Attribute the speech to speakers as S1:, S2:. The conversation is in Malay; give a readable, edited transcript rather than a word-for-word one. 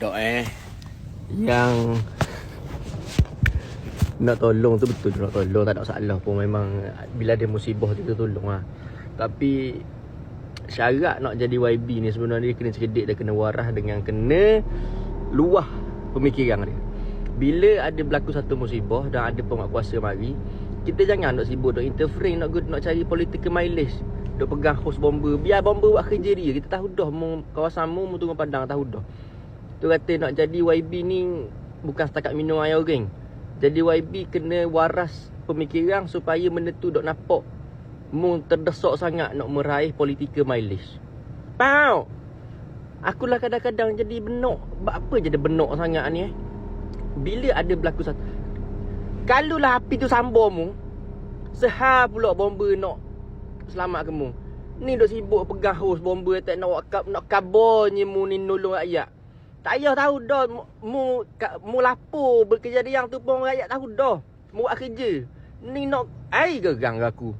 S1: Dok yang nak tolong tu betul nak tolong, tak ada masalah pun. Memang bila ada musibah kita tolong lah. Tapi syarat nak jadi YB ni sebenarnya dia kena cerdik, dia kena waras dengan kena luah pemikiran dia. Bila ada berlaku satu musibah dan ada penguatkuasa mari, kita jangan nak sibuk nak interfere, nak cari political mileage, nak pegang hos bomba. Biar bomba buat kerja dia. Kita tahu dah kawasan mu tunggu padang, tahu dah. Tu kata nak jadi YB ni bukan setakat minum air orang. Jadi YB kena waras pemikiran supaya benda tu dok nampak mu terdesak sangat nak meraih political mileage. Pau. Akulah kadang-kadang jadi benok. Apa jadi benok sangat ni Bila ada berlaku satu, kalulah api tu sambung mu, sehar pula bomba nak selamat kamu. Ni dok sibuk pegang hos bomba, tak nak kabarnya mu ni nolong rakyat. Tak payah tahu dah mu lapor berkejadian tu pun rakyat tahu dah. Mu buat kerja. Ni nak ai gerang aku.